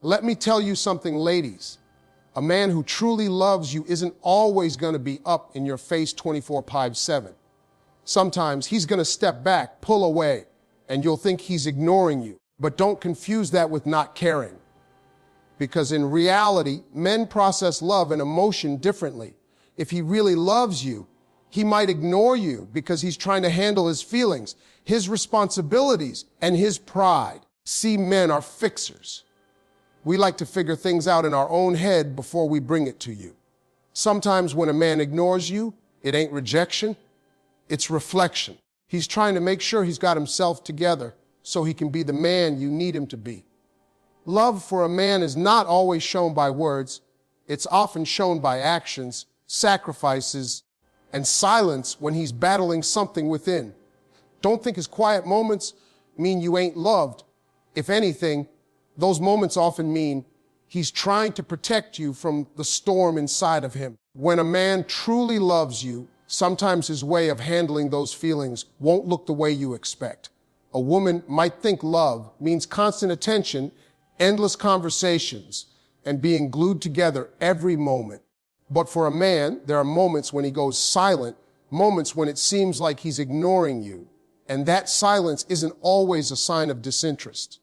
Let me tell you something, ladies. A man who truly loves you isn't always going to be up in your face 24/7. Sometimes he's going to step back, pull away, and you'll think he's ignoring you. But don't confuse that with not caring. Because in reality, men process love and emotion differently. If he really loves you, he might ignore you because he's trying to handle his feelings, his responsibilities, and his pride. See, men are fixers. We like to figure things out in our own head before we bring it to you. Sometimes when a man ignores you, it ain't rejection, it's reflection. He's trying to make sure he's got himself together so he can be the man you need him to be. Love for a man is not always shown by words. It's often shown by actions, sacrifices, and silence when he's battling something within. Don't think his quiet moments mean you ain't loved. If anything, those moments often mean he's trying to protect you from the storm inside of him. When a man truly loves you, sometimes his way of handling those feelings won't look the way you expect. A woman might think love means constant attention, endless conversations, and being glued together every moment. But for a man, there are moments when he goes silent, moments when it seems like he's ignoring you. And that silence isn't always a sign of disinterest.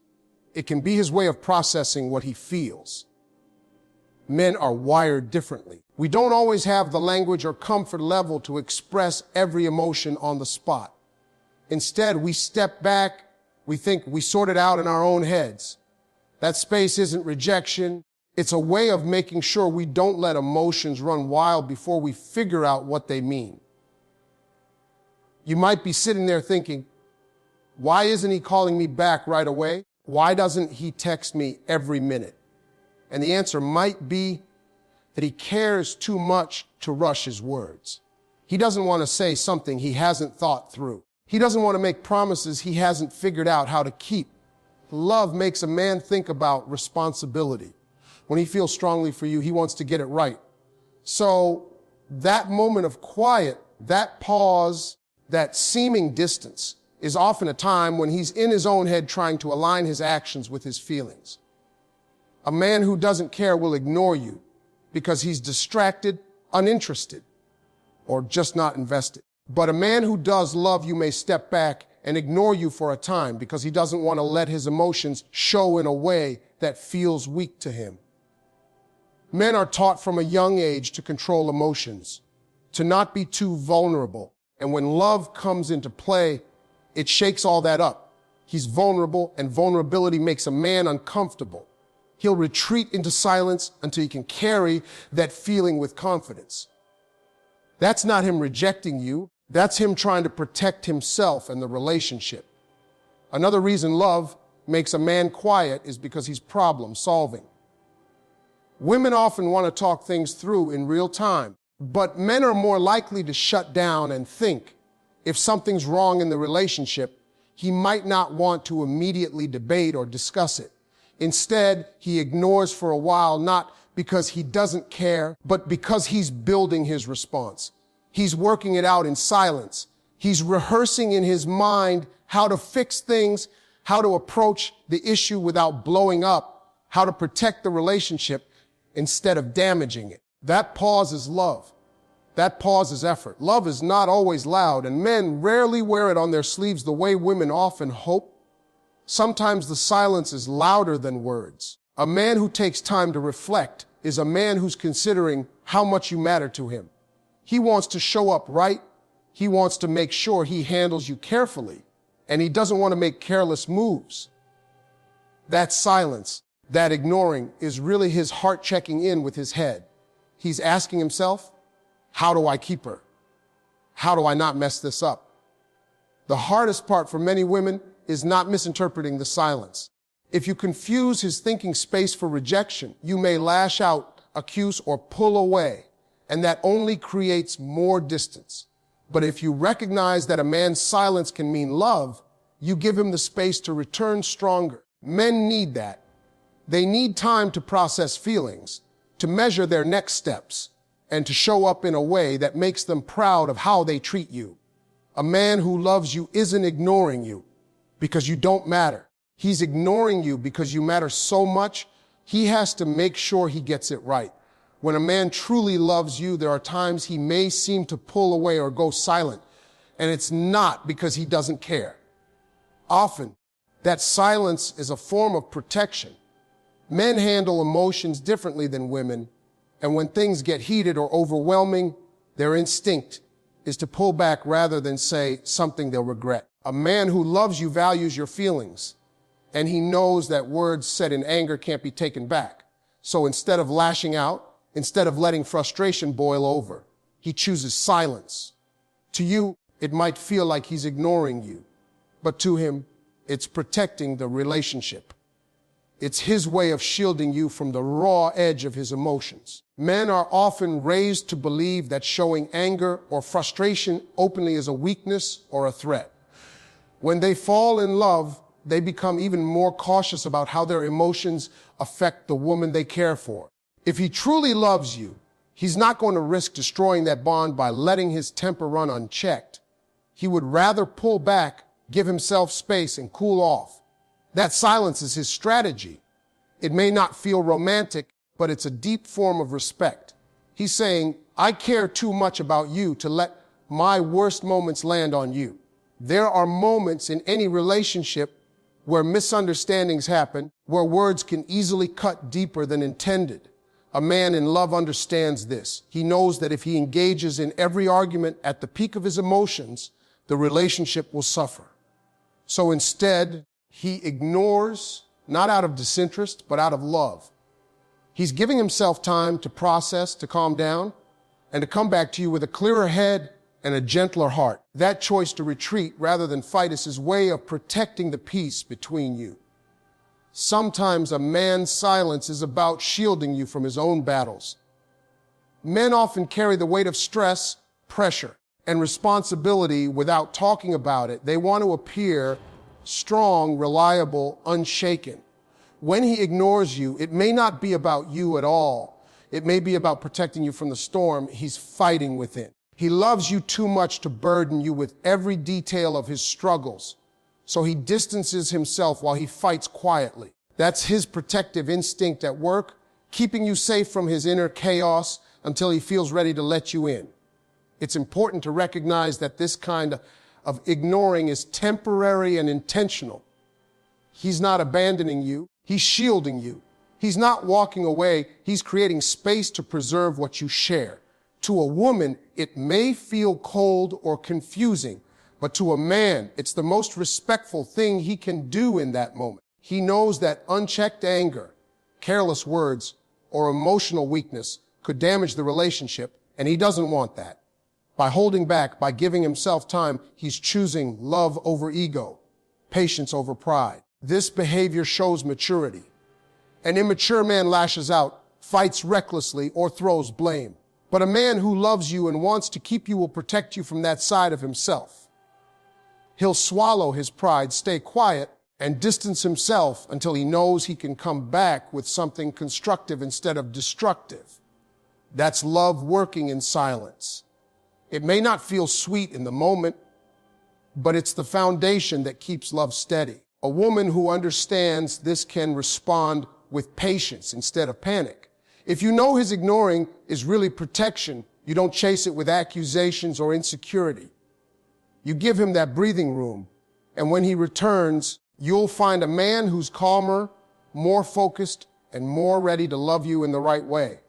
It can be his way of processing what he feels. Men are wired differently. We don't always have the language or comfort level to express every emotion on the spot. Instead, we step back, we think we sort it out in our own heads. That space isn't rejection. It's a way of making sure we don't let emotions run wild before we figure out what they mean. You might be sitting there thinking, why isn't he calling me back right away? Why doesn't he text me every minute? And the answer might be that he cares too much to rush his words. He doesn't want to say something he hasn't thought through. He doesn't want to make promises he hasn't figured out how to keep. Love makes a man think about responsibility. When he feels strongly for you, he wants to get it right. So that moment of quiet, that pause, that seeming distance is often a time when he's in his own head trying to align his actions with his feelings. A man who doesn't care will ignore you because he's distracted, uninterested, or just not invested. But a man who does love you may step back and ignore you for a time because he doesn't want to let his emotions show in a way that feels weak to him. Men are taught from a young age to control emotions, to not be too vulnerable. And when love comes into play, it shakes all that up. He's vulnerable, and vulnerability makes a man uncomfortable. He'll retreat into silence until he can carry that feeling with confidence. That's not him rejecting you. That's him trying to protect himself and the relationship. Another reason love makes a man quiet is because he's problem solving. Women often want to talk things through in real time, but men are more likely to shut down and think. If something's wrong in the relationship, he might not want to immediately debate or discuss it. Instead, he ignores for a while, not because he doesn't care, but because he's building his response. He's working it out in silence. He's rehearsing in his mind how to fix things, how to approach the issue without blowing up, how to protect the relationship instead of damaging it. That pause is love. That pause is effort. Love is not always loud, and men rarely wear it on their sleeves the way women often hope. Sometimes the silence is louder than words. A man who takes time to reflect is a man who's considering how much you matter to him. He wants to show up right. He wants to make sure he handles you carefully, and he doesn't want to make careless moves. That silence, that ignoring, is really his heart checking in with his head. He's asking himself, how do I keep her? How do I not mess this up? The hardest part for many women is not misinterpreting the silence. If you confuse his thinking space for rejection, you may lash out, accuse, or pull away, and that only creates more distance. But if you recognize that a man's silence can mean love, you give him the space to return stronger. Men need that. They need time to process feelings, to measure their next steps, and to show up in a way that makes them proud of how they treat you. A man who loves you isn't ignoring you because you don't matter. He's ignoring you because you matter so much He has to make sure he gets it right. When a man truly loves you, there are times he may seem to pull away or go silent, and it's not because he doesn't care. Often, that silence is a form of protection. Men handle emotions differently than women, and when things get heated or overwhelming, their instinct is to pull back rather than say something they'll regret. A man who loves you values your feelings, and he knows that words said in anger can't be taken back. So instead of lashing out, instead of letting frustration boil over, he chooses silence. To you, it might feel like he's ignoring you, but to him, it's protecting the relationship. It's his way of shielding you from the raw edge of his emotions. Men are often raised to believe that showing anger or frustration openly is a weakness or a threat. When they fall in love, they become even more cautious about how their emotions affect the woman they care for. If he truly loves you, he's not going to risk destroying that bond by letting his temper run unchecked. He would rather pull back, give himself space, and cool off. That silence is his strategy. It may not feel romantic, but it's a deep form of respect. He's saying, I care too much about you to let my worst moments land on you. There are moments in any relationship where misunderstandings happen, where words can easily cut deeper than intended. A man in love understands this. He knows that if he engages in every argument at the peak of his emotions, the relationship will suffer. So instead, he ignores, not out of disinterest, but out of love. He's giving himself time to process, to calm down, and to come back to you with a clearer head and a gentler heart. That choice to retreat rather than fight is his way of protecting the peace between you. Sometimes a man's silence is about shielding you from his own battles. Men often carry the weight of stress, pressure, and responsibility without talking about it. They want to appear strong, reliable, unshaken. When he ignores you, it may not be about you at all. It may be about protecting you from the storm he's fighting within. He loves you too much to burden you with every detail of his struggles. So he distances himself while he fights quietly. That's his protective instinct at work, keeping you safe from his inner chaos until he feels ready to let you in. It's important to recognize that this kind of ignoring is temporary and intentional. He's not abandoning you. He's shielding you. He's not walking away. He's creating space to preserve what you share. To a woman, it may feel cold or confusing, but to a man, it's the most respectful thing he can do in that moment. He knows that unchecked anger, careless words, or emotional weakness could damage the relationship, and he doesn't want that. By holding back, by giving himself time, he's choosing love over ego, patience over pride. This behavior shows maturity. An immature man lashes out, fights recklessly, or throws blame. But a man who loves you and wants to keep you will protect you from that side of himself. He'll swallow his pride, stay quiet, and distance himself until he knows he can come back with something constructive instead of destructive. That's love working in silence. It may not feel sweet in the moment, but it's the foundation that keeps love steady. A woman who understands this can respond with patience instead of panic. If you know his ignoring is really protection, you don't chase it with accusations or insecurity. You give him that breathing room, and when he returns, you'll find a man who's calmer, more focused, and more ready to love you in the right way.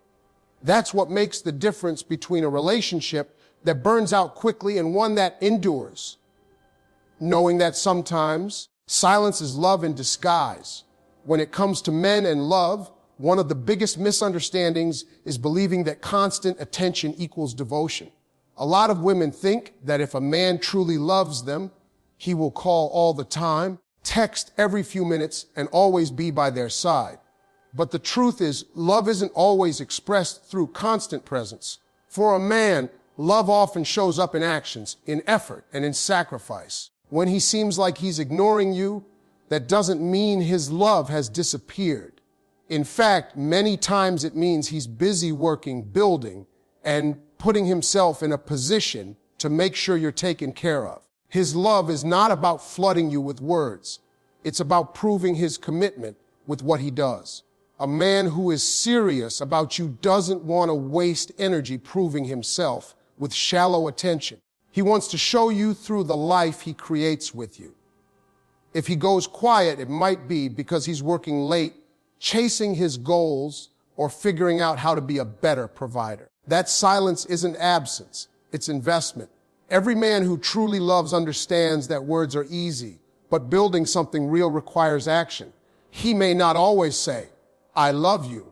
That's what makes the difference between a relationship that burns out quickly and one that endures. Knowing that sometimes silence is love in disguise. When it comes to men and love, one of the biggest misunderstandings is believing that constant attention equals devotion. A lot of women think that if a man truly loves them, he will call all the time, text every few minutes, and always be by their side. But the truth is, love isn't always expressed through constant presence. For a man, love often shows up in actions, in effort, and in sacrifice. When he seems like he's ignoring you, that doesn't mean his love has disappeared. In fact, many times it means he's busy working, building, and putting himself in a position to make sure you're taken care of. His love is not about flooding you with words. It's about proving his commitment with what he does. A man who is serious about you doesn't want to waste energy proving himself with shallow attention. He wants to show you through the life he creates with you. If he goes quiet, it might be because he's working late, chasing his goals, or figuring out how to be a better provider. That silence isn't absence, it's investment. Every man who truly loves understands that words are easy, but building something real requires action. He may not always say, "I love you,"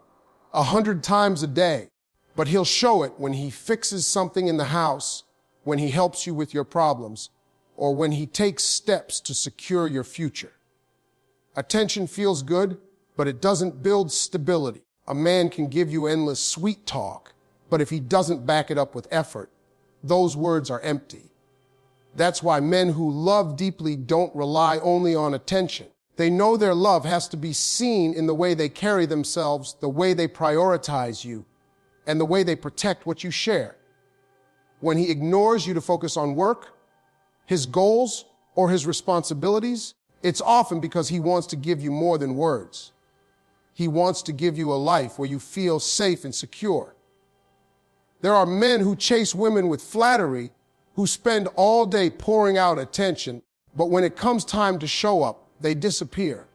100 times a day, but he'll show it when he fixes something in the house, when he helps you with your problems, or when he takes steps to secure your future. Attention feels good, but it doesn't build stability. A man can give you endless sweet talk, but if he doesn't back it up with effort, those words are empty. That's why men who love deeply don't rely only on attention. They know their love has to be seen in the way they carry themselves, the way they prioritize you, and the way they protect what you share. When he ignores you to focus on work, his goals, or his responsibilities, it's often because he wants to give you more than words. He wants to give you a life where you feel safe and secure. There are men who chase women with flattery, who spend all day pouring out attention, but when it comes time to show up, they disappear.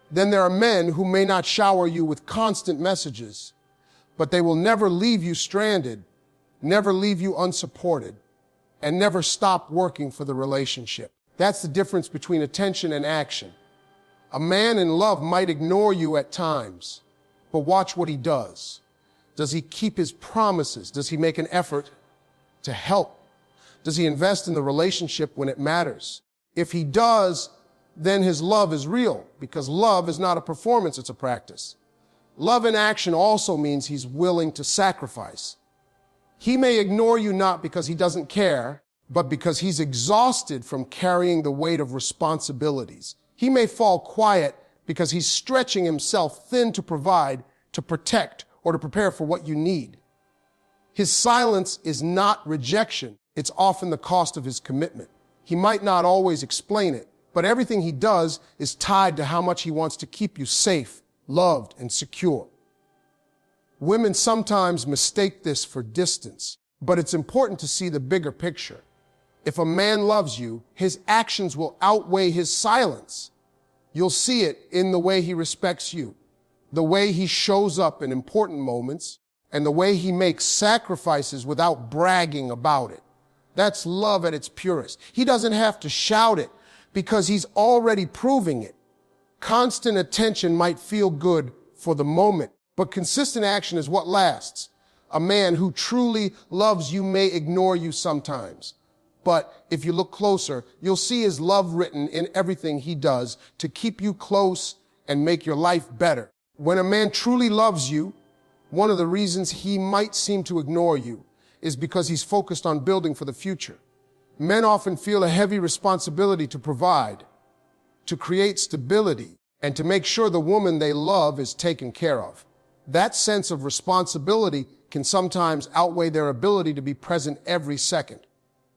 Then there are men who may not shower you with constant messages, but they will never leave you stranded, never leave you unsupported, and never stop working for the relationship. That's the difference between attention and action. A man in love might ignore you at times, but watch what he does. Does he keep his promises? Does he make an effort to help? Does he invest in the relationship when it matters? If he does, then his love is real, because love is not a performance, it's a practice. Love in action also means he's willing to sacrifice. He may ignore you not because he doesn't care, but because he's exhausted from carrying the weight of responsibilities. He may fall quiet because he's stretching himself thin to provide, to protect, or to prepare for what you need. His silence is not rejection. It's often the cost of his commitment. He might not always explain it, but everything he does is tied to how much he wants to keep you safe, loved, and secure. Women sometimes mistake this for distance, but it's important to see the bigger picture. If a man loves you, his actions will outweigh his silence. You'll see it in the way he respects you, the way he shows up in important moments, and the way he makes sacrifices without bragging about it. That's love at its purest. He doesn't have to shout it because he's already proving it. Constant attention might feel good for the moment, but consistent action is what lasts. A man who truly loves you may ignore you sometimes, but if you look closer, you'll see his love written in everything he does to keep you close and make your life better. When a man truly loves you, one of the reasons he might seem to ignore you is because he's focused on building for the future. Men often feel a heavy responsibility to provide, to create stability, and to make sure the woman they love is taken care of. That sense of responsibility can sometimes outweigh their ability to be present every second.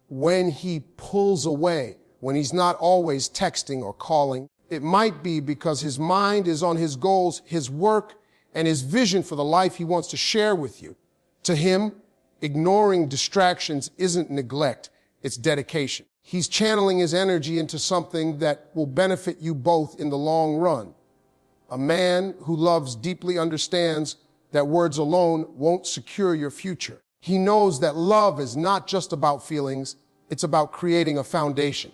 When he pulls away, when he's not always texting or calling, it might be because his mind is on his goals, his work, and his vision for the life he wants to share with you. To him, ignoring distractions isn't neglect, it's dedication. He's channeling his energy into something that will benefit you both in the long run. A man who loves deeply understands that words alone won't secure your future. He knows that love is not just about feelings, it's about creating a foundation.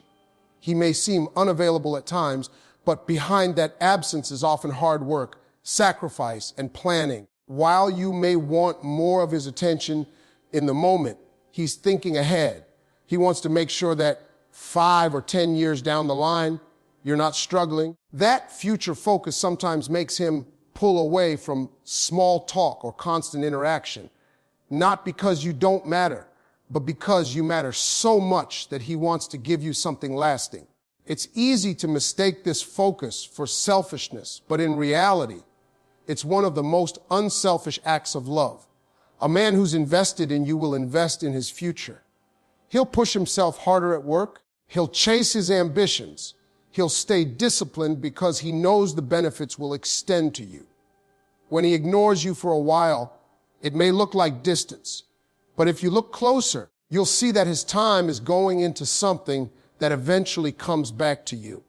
He may seem unavailable at times, but behind that absence is often hard work, sacrifice, and planning. While you may want more of his attention in the moment, he's thinking ahead. He wants to make sure that 5 or 10 years down the line, you're not struggling. That future focus sometimes makes him pull away from small talk or constant interaction, not because you don't matter, but because you matter so much that he wants to give you something lasting. It's easy to mistake this focus for selfishness, but in reality, it's one of the most unselfish acts of love. A man who's invested in you will invest in his future. He'll push himself harder at work. He'll chase his ambitions. He'll stay disciplined because he knows the benefits will extend to you. When he ignores you for a while, it may look like distance. But if you look closer, you'll see that his time is going into something that eventually comes back to you.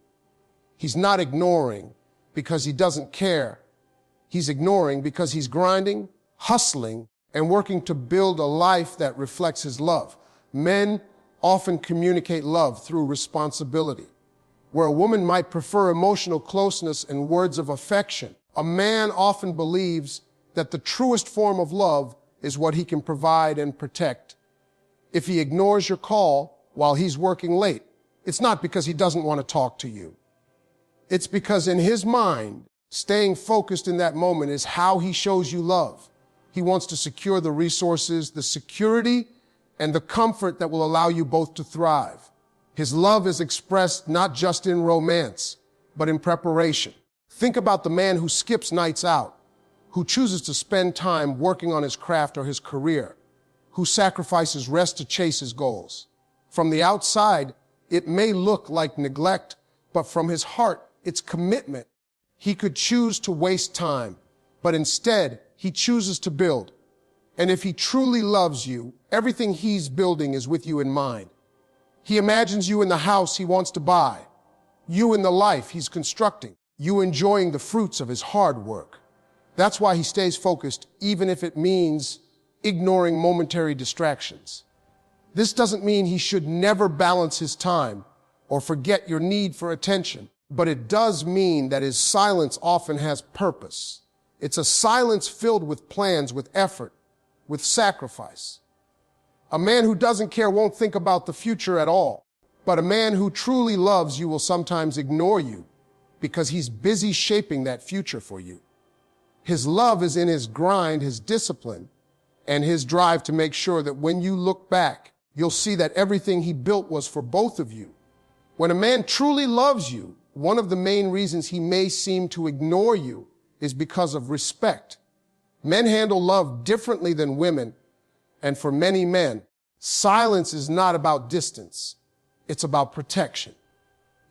He's not ignoring because he doesn't care. He's ignoring because he's grinding, hustling, and working to build a life that reflects his love. Men often communicate love through responsibility. Where a woman might prefer emotional closeness and words of affection, a man often believes that the truest form of love is what he can provide and protect. If he ignores your call while he's working late, it's not because he doesn't want to talk to you. It's because in his mind, staying focused in that moment is how he shows you love. He wants to secure the resources, the security, and the comfort that will allow you both to thrive. His love is expressed not just in romance, but in preparation. Think about the man who skips nights out, who chooses to spend time working on his craft or his career, who sacrifices rest to chase his goals. From the outside, it may look like neglect, but from his heart, it's commitment. He could choose to waste time, but instead, he chooses to build. And if he truly loves you, everything he's building is with you in mind. He imagines you in the house he wants to buy, you in the life he's constructing, you enjoying the fruits of his hard work. That's why he stays focused, even if it means ignoring momentary distractions. This doesn't mean he should never balance his time or forget your need for attention, but it does mean that his silence often has purpose. It's a silence filled with plans, with effort, with sacrifice. A man who doesn't care won't think about the future at all, but a man who truly loves you will sometimes ignore you because he's busy shaping that future for you. His love is in his grind, his discipline, and his drive to make sure that when you look back, you'll see that everything he built was for both of you. When a man truly loves you, one of the main reasons he may seem to ignore you is because of respect. Men handle love differently than women, and for many men, silence is not about distance. It's about protection.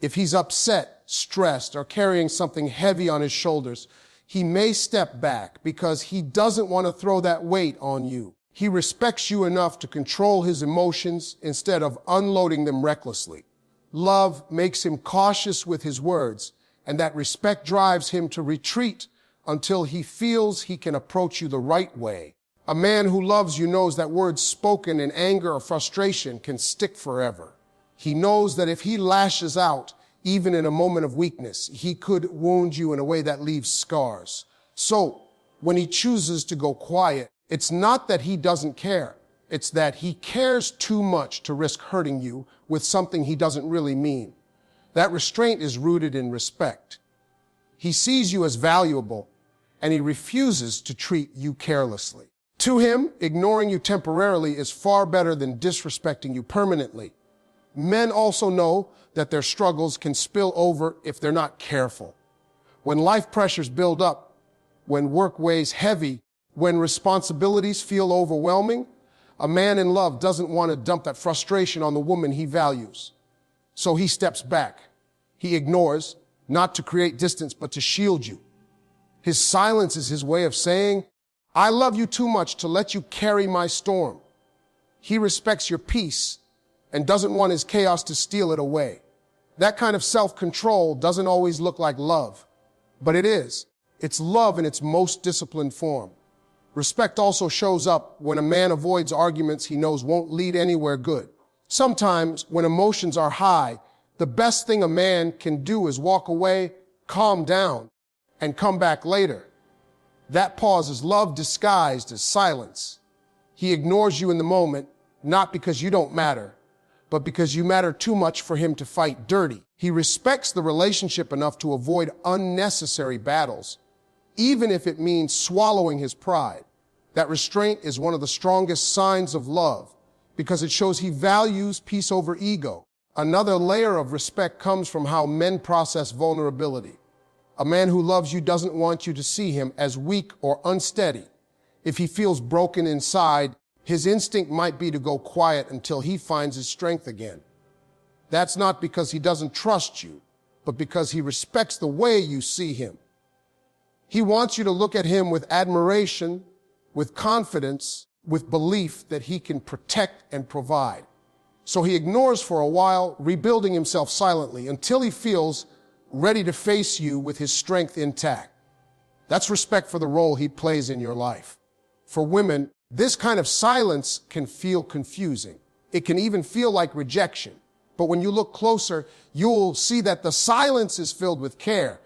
If he's upset, stressed, or carrying something heavy on his shoulders, he may step back because he doesn't want to throw that weight on you. He respects you enough to control his emotions instead of unloading them recklessly. Love makes him cautious with his words, and that respect drives him to retreat until he feels he can approach you the right way. A man who loves you knows that words spoken in anger or frustration can stick forever. He knows that if he lashes out, even in a moment of weakness, he could wound you in a way that leaves scars. So, when he chooses to go quiet, it's not that he doesn't care. It's that he cares too much to risk hurting you with something he doesn't really mean. That restraint is rooted in respect. He sees you as valuable, and he refuses to treat you carelessly. To him, ignoring you temporarily is far better than disrespecting you permanently. Men also know that their struggles can spill over if they're not careful. When life pressures build up, when work weighs heavy, when responsibilities feel overwhelming, a man in love doesn't want to dump that frustration on the woman he values. So he steps back. He ignores, not to create distance, but to shield you. His silence is his way of saying, I love you too much to let you carry my storm. He respects your peace and doesn't want his chaos to steal it away. That kind of self-control doesn't always look like love, but it is. It's love in its most disciplined form. Respect also shows up when a man avoids arguments he knows won't lead anywhere good. Sometimes, when emotions are high, the best thing a man can do is walk away, calm down, and come back later. That pause is love disguised as silence. He ignores you in the moment, not because you don't matter, but because you matter too much for him to fight dirty. He respects the relationship enough to avoid unnecessary battles, even if it means swallowing his pride. That restraint is one of the strongest signs of love because it shows he values peace over ego. Another layer of respect comes from how men process vulnerability. A man who loves you doesn't want you to see him as weak or unsteady. If he feels broken inside, his instinct might be to go quiet until he finds his strength again. That's not because he doesn't trust you, but because he respects the way you see him. He wants you to look at him with admiration, with confidence, with belief that he can protect and provide. So he ignores for a while, rebuilding himself silently until he feels ready to face you with his strength intact. That's respect for the role he plays in your life. For women, this kind of silence can feel confusing. It can even feel like rejection. But when you look closer, you'll see that the silence is filled with care.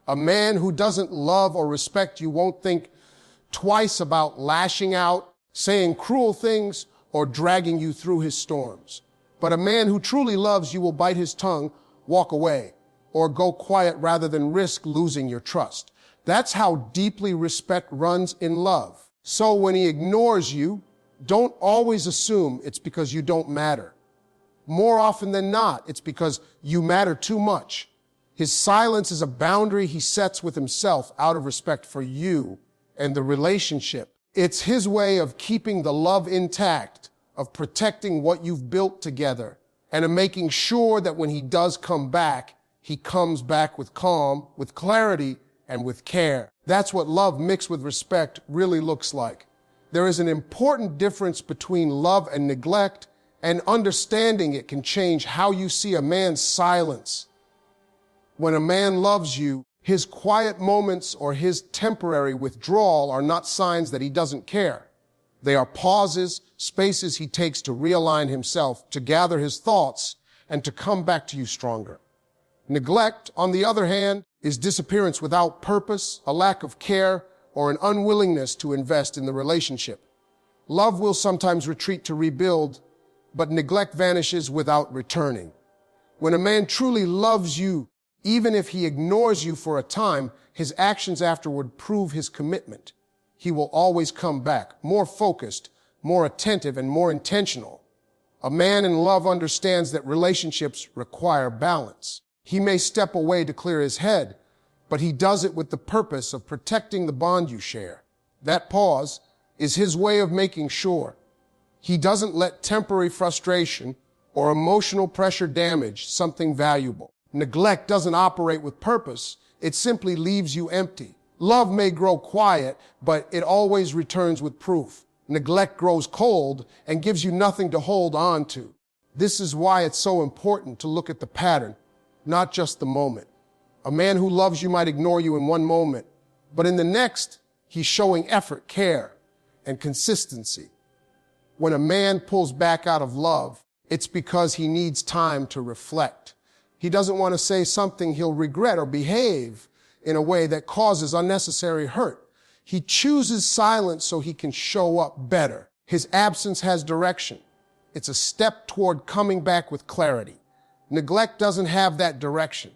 A man who doesn't love or respect you won't think twice about lashing out, saying cruel things, or dragging you through his storms. But a man who truly loves you will bite his tongue, walk away, or go quiet rather than risk losing your trust. That's how deeply respect runs in love. So when he ignores you, don't always assume it's because you don't matter. More often than not, it's because you matter too much. His silence is a boundary he sets with himself out of respect for you and the relationship. It's his way of keeping the love intact, of protecting what you've built together, and of making sure that when he does come back, he comes back with calm, with clarity, and with care. That's what love mixed with respect really looks like. There is an important difference between love and neglect, and understanding it can change how you see a man's silence. When a man loves you, his quiet moments or his temporary withdrawal are not signs that he doesn't care. They are pauses, spaces he takes to realign himself, to gather his thoughts, and to come back to you stronger. Neglect, on the other hand, is disappearance without purpose, a lack of care, or an unwillingness to invest in the relationship. Love will sometimes retreat to rebuild, but neglect vanishes without returning. When a man truly loves you, even if he ignores you for a time, his actions afterward prove his commitment. He will always come back, more focused, more attentive, and more intentional. A man in love understands that relationships require balance. He may step away to clear his head, but he does it with the purpose of protecting the bond you share. That pause is his way of making sure he doesn't let temporary frustration or emotional pressure damage something valuable. Neglect doesn't operate with purpose. It simply leaves you empty. Love may grow quiet, but it always returns with proof. Neglect grows cold and gives you nothing to hold on to. This is why it's so important to look at the pattern, not just the moment. A man who loves you might ignore you in one moment, but in the next, he's showing effort, care, and consistency. When a man pulls back out of love, it's because he needs time to reflect. He doesn't want to say something he'll regret or behave in a way that causes unnecessary hurt. He chooses silence so he can show up better. His absence has direction. It's a step toward coming back with clarity. Neglect doesn't have that direction.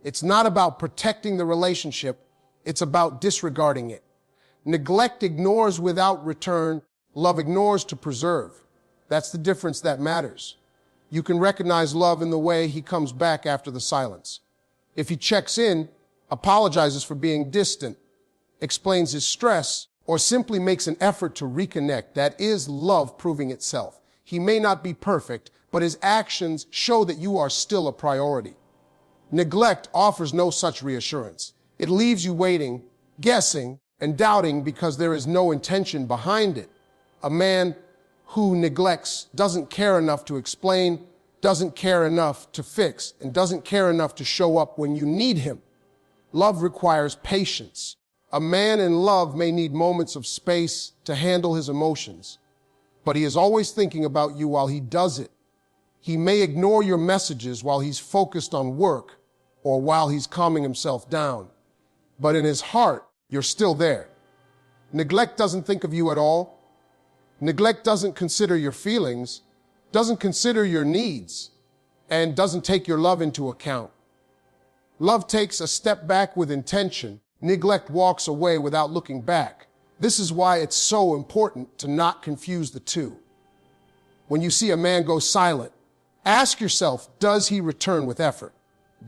It's not about protecting the relationship. It's about disregarding it. Neglect ignores without return. Love ignores to preserve. That's the difference that matters. You can recognize love in the way he comes back after the silence. If he checks in, apologizes for being distant, explains his stress, or simply makes an effort to reconnect, that is love proving itself. He may not be perfect, but his actions show that you are still a priority. Neglect offers no such reassurance. It leaves you waiting, guessing, and doubting because there is no intention behind it. A man who neglects doesn't care enough to explain, doesn't care enough to fix, and doesn't care enough to show up when you need him. Love requires patience. A man in love may need moments of space to handle his emotions, but he is always thinking about you while he does it. He may ignore your messages while he's focused on work or while he's calming himself down, but in his heart, you're still there. Neglect doesn't think of you at all. Neglect doesn't consider your feelings, doesn't consider your needs, and doesn't take your love into account. Love takes a step back with intention. Neglect walks away without looking back. This is why it's so important to not confuse the two. When you see a man go silent, ask yourself, does he return with effort?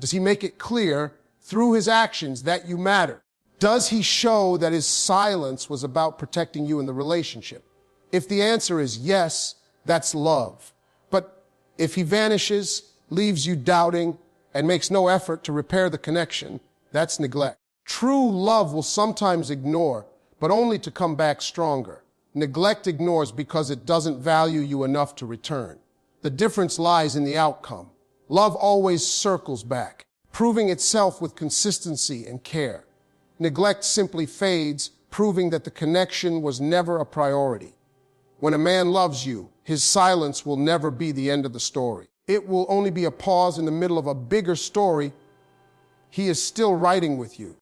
Does he make it clear through his actions that you matter? Does he show that his silence was about protecting you in the relationship? If the answer is yes, that's love. But if he vanishes, leaves you doubting, and makes no effort to repair the connection, that's neglect. True love will sometimes ignore, but only to come back stronger. Neglect ignores because it doesn't value you enough to return. The difference lies in the outcome. Love always circles back, proving itself with consistency and care. Neglect simply fades, proving that the connection was never a priority. When a man loves you, his silence will never be the end of the story. It will only be a pause in the middle of a bigger story. He is still writing with you.